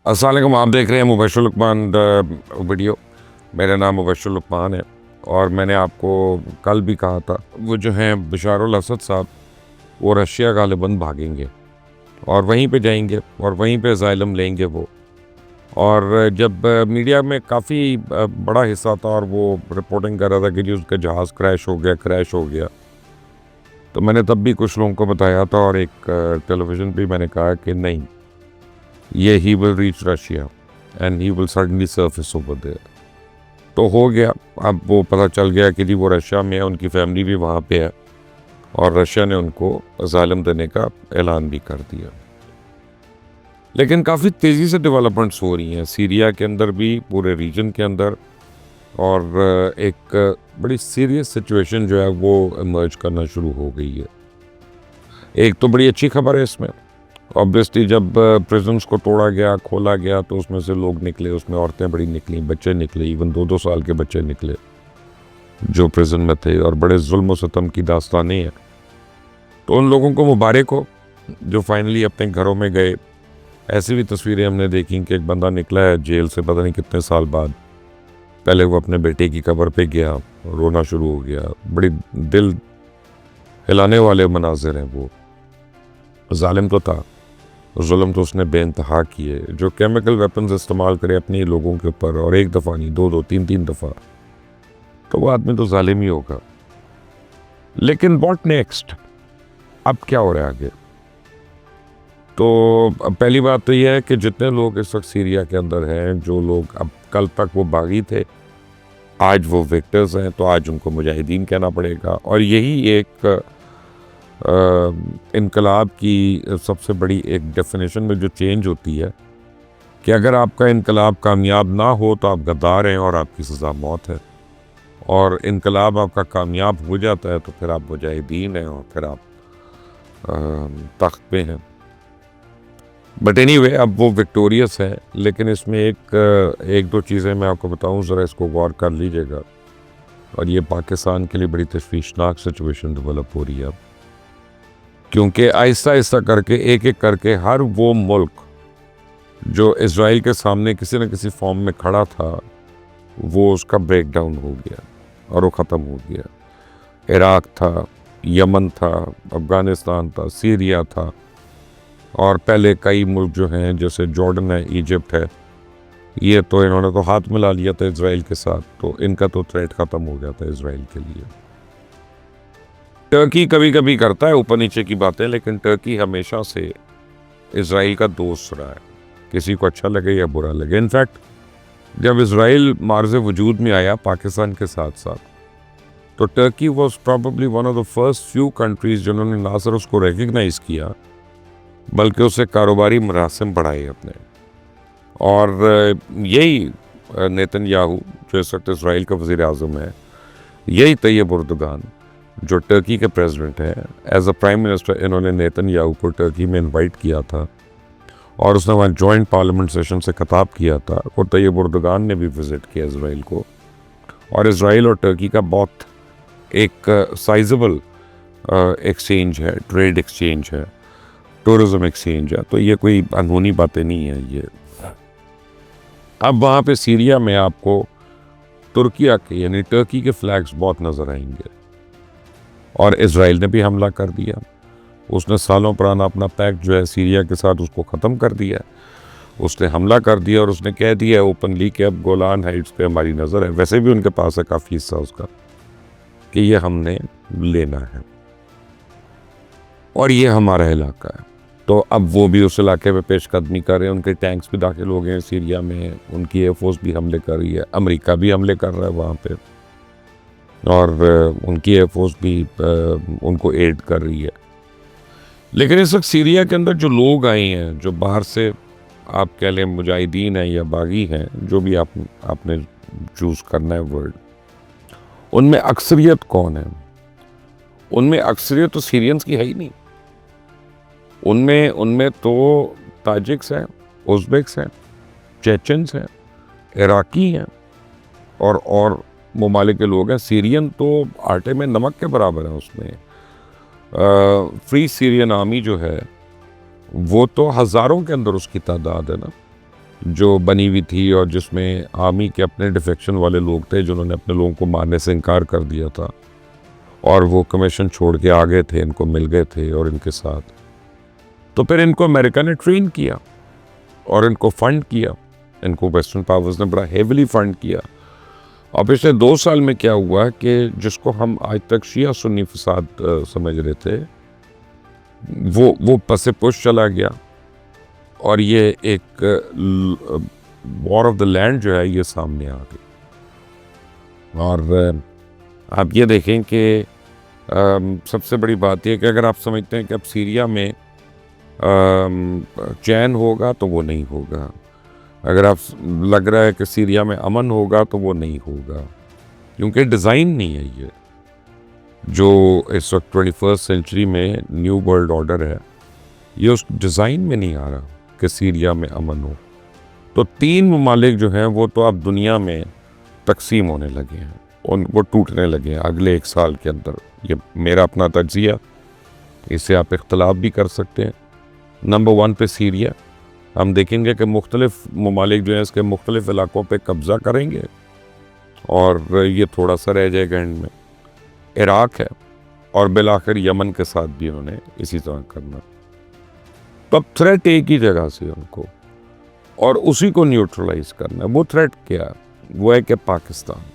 अस्सलाम वालेकुम। आप देख रहे हैं मुबश्शिर लुकमान वीडियो। मेरा नाम मुबश्शिर लुकमान है और मैंने आपको कल भी कहा था, वो जो हैं बशारुल असद साहब, वो रशिया गालिबन भागेंगे और वहीं पे जाएंगे और वहीं पे असाइलम लेंगे वो। और जब मीडिया में काफ़ी बड़ा हिस्सा था और वो रिपोर्टिंग कर रहा था कि जी उसका जहाज़ क्रैश हो गया, तो मैंने तब भी कुछ लोगों को बताया था और एक टेलीविज़न पे मैंने कहा कि नहीं, ये he will reach Russia and he will suddenly surface over there. तो हो गया। अब वो पता चल गया कि जी वो रशिया में है, उनकी फैमिली भी वहाँ पे है और रशिया ने उनको असाइलम देने का ऐलान भी कर दिया। लेकिन काफ़ी तेज़ी से डेवलपमेंट्स हो रही हैं सीरिया के अंदर भी, पूरे रीजन के अंदर, और एक बड़ी सीरियस सिचुएशन जो है वो इमर्ज करना शुरू हो गई है। एक तो बड़ी अच्छी खबर है इसमें, ऑब्वियसली जब प्रिजन्स को तोड़ा गया, खोला गया, तो उसमें से लोग निकले, उसमें औरतें बड़ी निकली, बच्चे निकले, इवन 2-2 साल के बच्चे निकले जो प्रिजन में थे, और बड़े जुल्म सितम की दास्तानें हैं। तो उन लोगों को मुबारक हो जो फाइनली अपने घरों में गए। ऐसी भी तस्वीरें हमने देखी कि एक बंदा निकला है जेल से पता नहीं कितने साल बाद, पहले वो अपने बेटे की कब्र पे गया, रोना शुरू हो गया। बड़ी दिल हिलाने वाले मनाजिर हैं वो। जालिम तो था, जुल्म तो उसने बेइंतहा किए, जो केमिकल वेपन्स इस्तेमाल करे अपने लोगों के ऊपर, और एक दफ़ा नहीं, 2-2, 3-3 दफ़ा, तो वो आदमी तो जालिम ही होगा। लेकिन व्हाट नेक्स्ट, अब क्या हो रहा है आगे? तो अब पहली बात तो यह है कि जितने लोग इस वक्त सीरिया के अंदर हैं, जो लोग अब कल तक वो बागी थे, आज वो विक्टर्स हैं, तो आज उनको मुजाहिदीन कहना पड़ेगा। और यही एक इनकलाब की सबसे बड़ी एक डेफिनेशन में जो चेंज होती है कि अगर आपका इनकलाब कामयाब ना हो तो आप गद्दार हैं और आपकी सज़ा मौत है, और इनकलाब आपका कामयाब हो जाता है तो फिर आप मुजाहिदीन हैं और फिर आप तख्त पे हैं। बट एनीवे, अब वो विक्टोरियस है। लेकिन इसमें एक दो चीज़ें मैं आपको बताऊं, ज़रा इसको गौर कर लीजिएगा। और ये पाकिस्तान के लिए बड़ी तशवीशनाक सिचुएशन डेवलप हो रही है अब, क्योंकि आहिस्ता आहिस्ता करके, एक एक करके, हर वो मुल्क जो इजराइल के सामने किसी न किसी फॉर्म में खड़ा था, वो उसका ब्रेक डाउन हो गया और वो ख़त्म हो गया। इराक़ था, यमन था, अफ़गानिस्तान था, सीरिया था, और पहले कई मुल्क जो हैं जैसे जॉर्डन है, इजिप्ट है, ये तो इन्होंने तो हाथ मिला लिया था इजराइल के साथ, तो इनका तो थ्रेट ख़त्म हो गया था इजराइल के लिए। टर्की कभी कभी करता है ऊपर नीचे की बातें, लेकिन टर्की हमेशा से इजराइल का दोस्त रहा है, किसी को अच्छा लगे या बुरा लगे। इनफैक्ट जब इजराइल मार्ज़ वजूद में आया पाकिस्तान के साथ साथ, तो Turkey was probably one of the first few countries जिन्होंने ना सिर्फ उसको रिकग्नाइज़ किया, बल्कि उससे कारोबारी मरासिम बढ़ाए अपने। और यही नेतन्याहू जो इस वक्त इसराइल का वज़ीर आज़म है, यही तैयब एर्दोगान जो टर्की के प्रेसिडेंट हैं, एज अ प्राइम मिनिस्टर इन्होंने नेतन्याहू को टर्की में इनवाइट किया था और उसने वहाँ जॉइंट पार्लियामेंट सेशन से खिताब किया था, और तैयब एर्दोगान ने भी विज़िट किया इसराइल को। और इसराइल और टर्की का बहुत एक साइजेबल एक्सचेंज है, ट्रेड एक्सचेंज है, टूरिज़म एक्सचेंज है, तो ये कोई अनहोनी बातें नहीं है ये। अब वहाँ पे सीरिया में आपको तुर्किया के यानी टर्की के फ्लैग्स बहुत नज़र आएंगे। और इजराइल ने भी हमला कर दिया, उसने सालों पुराना अपना पैक्ट जो है सीरिया के साथ उसको ख़त्म कर दिया, उसने हमला कर दिया और उसने कह दिया ओपनली कि अब गोलान हाइट्स पे हमारी नज़र है। वैसे भी उनके पास है काफ़ी हिस्सा उसका, कि ये हमने लेना है और ये हमारा इलाका है। तो अब वो भी उस इलाके में पेशकदमी कर रहे हैं, उनके टैंक्स भी दाखिल हो गए हैं सीरिया में, उनकी एयरफोर्स भी हमले कर रही है, अमेरिका भी हमले कर रहा है वहाँ पे, और उनकी एयरफोर्स भी उनको एड कर रही है। लेकिन इस वक्त सीरिया के अंदर जो लोग आए हैं, जो बाहर से आप कह लें मुजाहिदीन हैं या बागी हैं, जो भी आपने चूज़ करना है वर्ड, उनमें अक्सरियत कौन है? उनमें अक्सरियत तो सीरियंस की है ही नहीं। उनमें तो ताजिक्स हैं, उज़्बेक्स हैं, चेचन्स हैं, इराकी हैं, और ममालिक के लोग हैं। सीरियन तो आटे में नमक के बराबर है उसमें। फ्री सीरियन आर्मी जो है वो तो हज़ारों के अंदर उसकी तादाद है ना। जो बनी हुई थी और जिसमें आर्मी के अपने डिफेक्शन वाले लोग थे जिन्होंने अपने लोगों को मारने से इनकार कर दिया था, और वो कमीशन छोड़ के आ गए थे, इनको मिल गए थे और इनके साथ। तो फिर इनको अमेरिका ने ट्रेन किया और इनको फंड किया, इनको वेस्टर्न पावर्स ने बड़ा हेविली फंड किया। और पिछले 2 साल में क्या हुआ कि जिसको हम आज तक शिया सुन्नी फसाद समझ रहे थे, वो पसे पुश चला गया, और ये एक वॉर ऑफ द लैंड जो है ये सामने आ गई। और आप ये देखें कि सबसे बड़ी बात यह कि अगर आप समझते हैं कि अब सीरिया में चैन होगा तो वो नहीं होगा, अगर आप लग रहा है कि सीरिया में अमन होगा तो वो नहीं होगा, क्योंकि डिज़ाइन नहीं है ये जो इस वक्त 21st सेंचुरी में न्यू वर्ल्ड ऑर्डर है, ये उस डिज़ाइन में नहीं आ रहा कि सीरिया में अमन हो। तो 3 ममालिक जो हैं वो तो अब दुनिया में तकसीम होने लगे हैं, वो टूटने लगे हैं अगले 1 साल के अंदर। ये मेरा अपना तज्जिया, इससे आप इख्तलाफ भी कर सकते हैं। नंबर 1 पे सीरिया, हम देखेंगे कि मुख्तलिफ ममालिक जो हैं इसके मुख्तलिफ इलाकों पे कब्ज़ा करेंगे और ये थोड़ा सा रह जाएगा एंड में। इराक है और बिलाखिर यमन के साथ भी उन्होंने इसी तरह करना। तो अब थ्रेट एक ही जगह से उनको, और उसी को न्यूट्रलाइज करना। वो थ्रेट क्या है? वो है कि पाकिस्तान।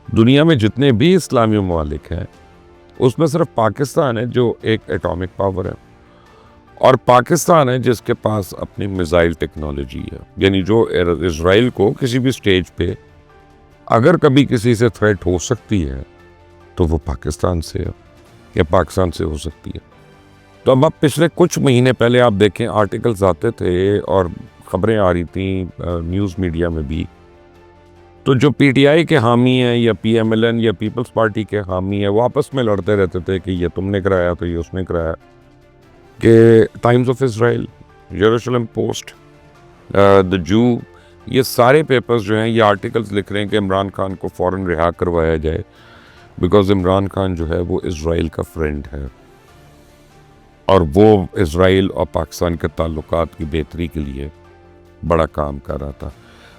दुनिया में जितने भी इस्लामी ममालिक हैं उसमें सिर्फ पाकिस्तान है जो एक एटॉमिक पावर है, और पाकिस्तान है जिसके पास अपनी मिसाइल टेक्नोलॉजी है। यानी जो इजराइल को किसी भी स्टेज पे अगर कभी किसी से थ्रेट हो सकती है तो वो पाकिस्तान से है या पाकिस्तान से हो सकती है। तो अब आप पिछले कुछ महीने पहले आप देखें, आर्टिकल्स आते थे और ख़बरें आ रही थी न्यूज़ मीडिया में भी, तो जो पीटीआई के हामी हैं या पीएमएलएन या पीपल्स पार्टी के हामी हैं वो आपस में लड़ते रहते थे कि ये तुमने कराया तो ये उसने कराया। कि times of Israel, Jerusalem post, the zoo, ये सारे पेपर्स जो हैं ये आर्टिकल्स लिख रहे हैं कि इमरान खान को फ़ौरन रिहा करवाया जाए, बिकॉज इमरान खान जो है वो इजराइल का फ्रेंड है और वो इजराइल और पाकिस्तान के ताल्लुकात की बेहतरी के लिए बड़ा काम कर रहा था।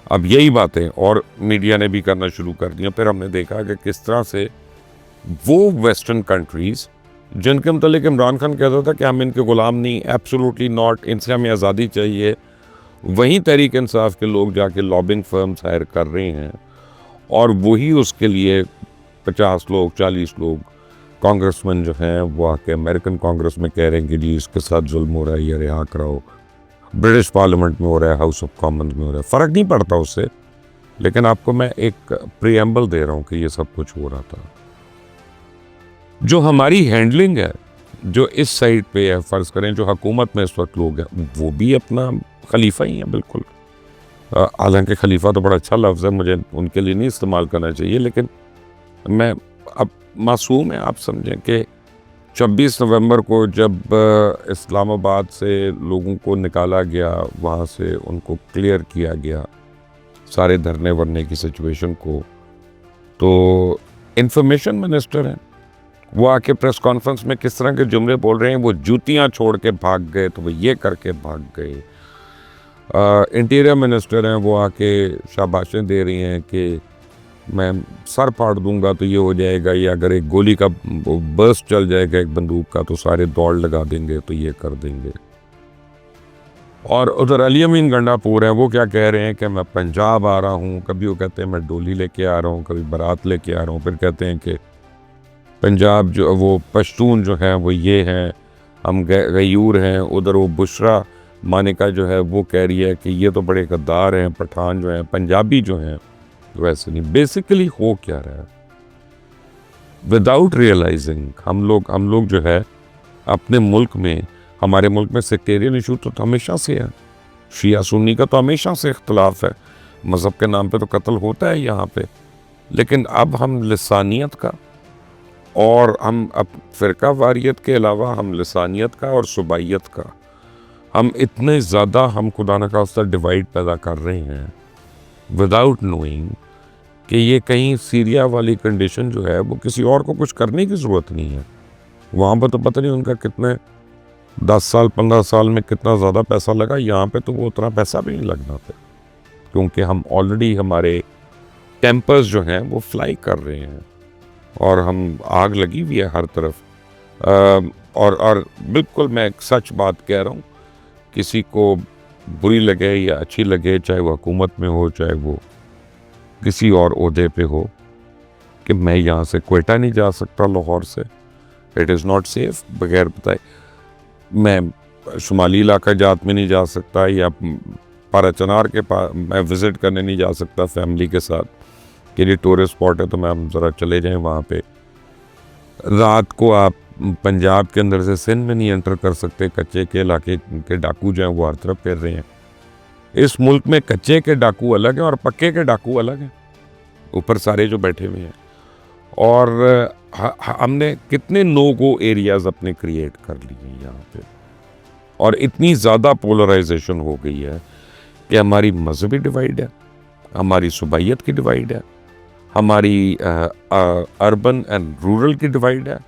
अब यही बातें और मीडिया ने भी करना शुरू कर दिया। फिर हमने देखा कि किस तरह से वो वेस्टर्न कंट्रीज़ जिनके मतलब इमरान खान कहता था कि हम इनके ग़ुलाम नहीं, एब्सोल्युटली नॉट, इनसे हमें आज़ादी चाहिए, वहीं तहरीक इंसाफ के लोग जाके लॉबिंग फर्म्स हायर कर रहे हैं और वही उसके लिए 50 लोग 40 लोग कांग्रेसमैन जो हैं वो आके अमेरिकन कांग्रेस में कह रहे हैं कि जी इसके साथ जुल्म हो रहा है, ये रिहा कराओ। ब्रिटिश पार्लियामेंट में हो रहा है, हाउस ऑफ कॉमन्स में हो रहा है, फ़र्क नहीं पड़ता उससे, लेकिन आपको मैं एक प्रीएम्बल दे रहा हूँ कि ये सब कुछ हो रहा था। जो हमारी हैंडलिंग है, जो इस साइड पे है, फ़र्ज़ करें जो हुकूमत में इस वक्त लोग हैं वो भी अपना खलीफा ही है बिल्कुल। हालांकि खलीफा तो बड़ा अच्छा लफ्ज़ है, मुझे उनके लिए नहीं इस्तेमाल करना चाहिए, लेकिन मैं अब मासूम है, आप समझें कि 26 नवंबर को जब इस्लामाबाद से लोगों को निकाला गया, वहाँ से उनको क्लियर किया गया सारे धरने वरने की सिचुएशन को, तो इंफॉर्मेशन मिनिस्टर हैं वो आके प्रेस कॉन्फ्रेंस में किस तरह के जुमले बोल रहे हैं, वो जूतियाँ छोड़ के भाग गए तो वो ये करके भाग गए। इंटीरियर मिनिस्टर हैं वो आके शाबाशें दे रही हैं कि मैं सर फाड़ दूंगा तो ये हो जाएगा, या अगर एक गोली का बर्स्ट चल जाएगा एक बंदूक का तो सारे दौड़ लगा देंगे, तो ये कर देंगे। और उधर अली अमीन गंडापुर है, वो क्या कह रहे हैं कि मैं पंजाब आ रहा हूँ, कभी वो कहते हैं मैं डोली लेके आ रहा हूँ, कभी बारात लेके आ रहा हूँ, फिर कहते हैं कि पंजाब जो वो पश्तून जो हैं वो ये हैं, हम गयूर हैं। उधर वो बुशरा मानिका जो है वो कह रही है कि ये तो बड़े गद्दार हैं, पठान जो हैं, पंजाबी जो हैं वैसे नहीं। बेसिकली हो क्या रहा है, विदाउट रियलाइजिंग हम लोग जो है अपने मुल्क में, हमारे मुल्क में सेक्टेरियन इशू तो हमेशा से है, शिया सुन्नी का तो हमेशा से इख्तलाफ है, मज़हब के नाम पे तो कत्ल होता है यहाँ पे, लेकिन अब हम लिसानियत का और हम अब फ़िरका वारियत के अलावा हम लिसानियत का और सुबाइयत का हम इतने ज़्यादा हम खुदा न खास्ता डिवाइड पैदा कर रहे हैं विदाउट नोइंग कि ये कहीं सीरिया वाली कंडीशन जो है वो किसी और को कुछ करने की ज़रूरत नहीं है। वहाँ पर तो पता नहीं उनका कितने 10 साल 15 साल में कितना ज़्यादा पैसा लगा, यहाँ पे तो वो उतना पैसा भी नहीं लगना था, क्योंकि हम ऑलरेडी हमारे टेम्पर्स जो हैं वो फ्लाई कर रहे हैं और हम आग लगी हुई है हर तरफ। और बिल्कुल मैं एक सच बात कह रहा हूँ, किसी को बुरी लगे या अच्छी लगे, चाहे वो हुकूमत में हो चाहे वो किसी और ओहदे पे हो, कि मैं यहाँ से क्वेटा नहीं जा सकता लाहौर से, इट इज़ नॉट सेफ, बगैर बताए मैं शुमाली इलाका जात में नहीं जा सकता, या पाराचनार के पास मैं विज़िट करने नहीं जा सकता फैमिली के साथ कि ये टूरिस्ट स्पॉट है तो मैं हम ज़रा चले जाएं वहाँ पे। रात को आप पंजाब के अंदर से सिंध में नहीं एंटर कर सकते, कच्चे के इलाके के डाकू जो हैं वो हर तरफ फिर रहे हैं। इस मुल्क में कच्चे के डाकू अलग हैं और पक्के के डाकू अलग हैं, ऊपर सारे जो बैठे हुए हैं। और हमने कितने नो गो एरियाज अपने क्रिएट कर लिए हैं यहाँ पे, और इतनी ज़्यादा पोलराइजेशन हो गई है कि हमारी मजहबी डिवाइड है, हमारी सुबाइयत की डिवाइड है, हमारी अर्बन एंड रूरल की डिवाइड है,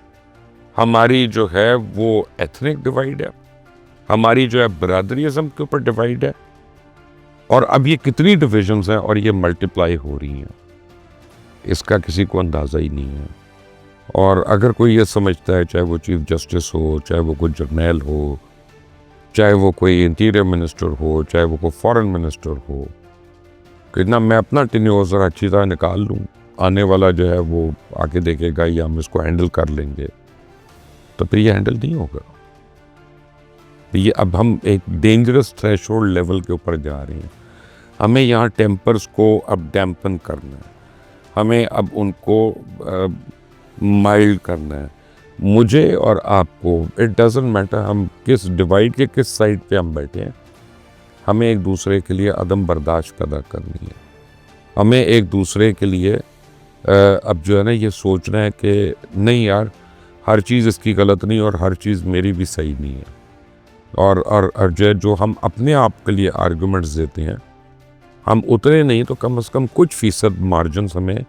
हमारी जो है वो एथनिक डिवाइड है, हमारी जो है बरादरीज़म के ऊपर डिवाइड है। और अब ये कितनी डिविजन्स हैं और ये मल्टीप्लाई हो रही हैं, इसका किसी को अंदाज़ा ही नहीं है। और अगर कोई ये समझता है, चाहे वो चीफ जस्टिस हो, चाहे वो कोई जर्नैल हो, चाहे वो कोई इंटीरियर मिनिस्टर हो, चाहे वो कोई फॉरेन मिनिस्टर हो, कि ना मैं अपना टेन्योर ज़रा अच्छी तरह निकाल लूँ, आने वाला जो है वो आके देखेगा या हम इसको हैंडल कर लेंगे, तो फिर ये हैंडल नहीं होगा। ये अब हम एक डेंजरस थ्रेशोल्ड लेवल के ऊपर जा रहे हैं। हमें यहाँ टेम्पर्स को अब डैम्पन करना है, हमें अब उनको माइल्ड करना है। मुझे और आपको इट डजंट मैटर हम किस डिवाइड के किस साइड पे हम बैठे हैं, हमें एक दूसरे के लिए अदम बर्दाश्त पैदा करनी है। हमें एक दूसरे के लिए अब जो है ना ये सोचना है कि नहीं यार, हर चीज़ इसकी गलत नहीं और हर चीज़ मेरी भी सही नहीं है। और जो हम अपने आप के लिए आर्गूमेंट्स देते हैं, हम उतने नहीं तो कम से कम कुछ फ़ीसद मार्जिन हमें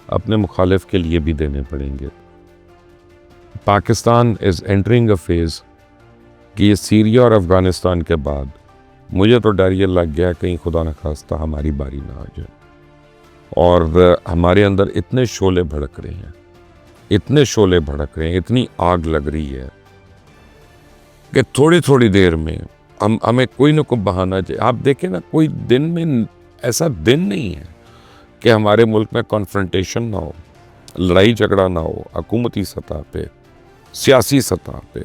अपने मुखालिफ के लिए भी देने पड़ेंगे। Pakistan is entering a phase कि ये सीरिया और अफ़गानिस्तान के बाद मुझे तो डर ये लग गया कहीं खुदा न खास्ता हमारी बारी ना आ जाए, और हमारे अंदर इतने शोले भड़क रहे हैं, इतने शोले भड़क रहे हैं, इतनी आग लग रही है कि थोड़ी थोड़ी देर में हमें कोई ना कोई बहाना चाहिए। आप देखें ना, कोई दिन में ऐसा दिन नहीं है कि हमारे मुल्क में कॉन्फ्रंटेशन ना हो, लड़ाई झगड़ा ना हो, हुकूमती सतह पे, सियासी सतह पे,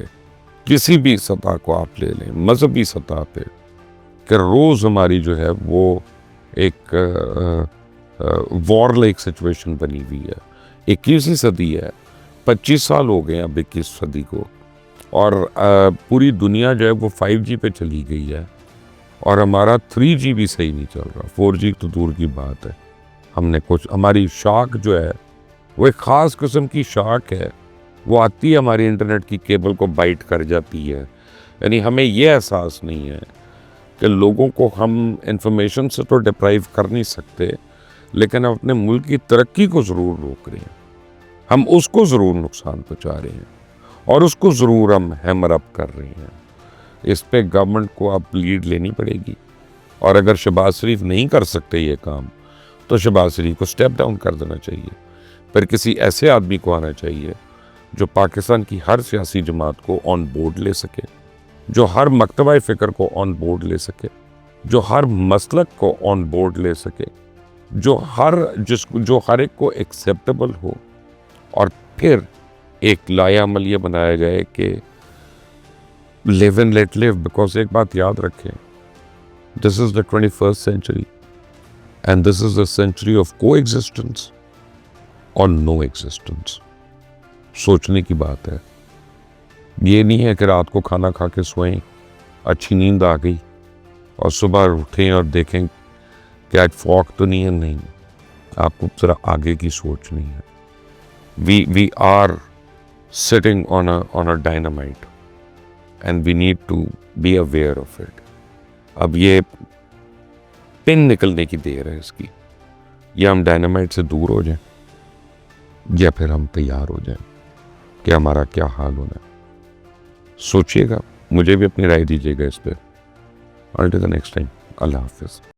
किसी भी सतह को आप ले लें, मजहबी सतह पे, कि रोज़ हमारी जो है वो एक वॉर लाइक सिचुएशन बनी हुई है। 21वीं सदी है, 25 साल हो गए अब 21 सदी को, और पूरी दुनिया जो है वो 5G पे चली गई है और हमारा 3G भी सही नहीं चल रहा, 4G तो दूर की बात है। हमने कुछ, हमारी शाख जो है वो एक ख़ास किस्म की शाख है, वो आती है हमारी इंटरनेट की केबल को बाइट कर जाती है। यानी हमें ये एहसास नहीं है कि लोगों को हम इंफॉर्मेशन से तो डिप्राइव कर नहीं सकते, लेकिन हम अपने मुल्क की तरक्की को ज़रूर रोक रहे हैं, हम उसको ज़रूर नुकसान पहुँचा रहे हैं और उसको ज़रूर हम हैमर अप कर रहे हैं। इस पे गवर्नमेंट को अब लीड लेनी पड़ेगी, और अगर शहबाज शरीफ नहीं कर सकते ये काम तो शहबाज शरीफ को स्टेप डाउन कर देना चाहिए, फिर किसी ऐसे आदमी को आना चाहिए जो पाकिस्तान की हर सियासी जमात को ऑन बोर्ड ले सके, जो हर मकतबा फ़िक्र को ऑन बोर्ड ले सके, जो हर मसलक को ऑन बोर्ड ले सके, जो हर एक को एक्सेप्टेबल हो, और फिर एक लायामल ये बनाया जाए कि live and let live. Because एक बात याद रखें, this is the 21st century and this is the century of coexistence और नो एग्जिस्टेंस। सोचने की बात है, ये नहीं है कि रात को खाना खा के सोएं, अच्छी नींद आ गई और सुबह उठें और देखें कि आज फॉग तो नहीं है। नहीं, आपको ज़रा आगे की सोचनी है। We are sitting on a dynamite and we need to be aware of it. अब ये पिन निकलने की देर है इसकी, या हम डायनामाइट से दूर हो जाएं या फिर हम तैयार हो जाएं कि हमारा क्या हाल होना है। सोचिएगा। मुझे भी अपनी राय दीजिएगा इस पर। अल्टिल द नेक्स्ट टाइम, अल्लाह हाफिज़।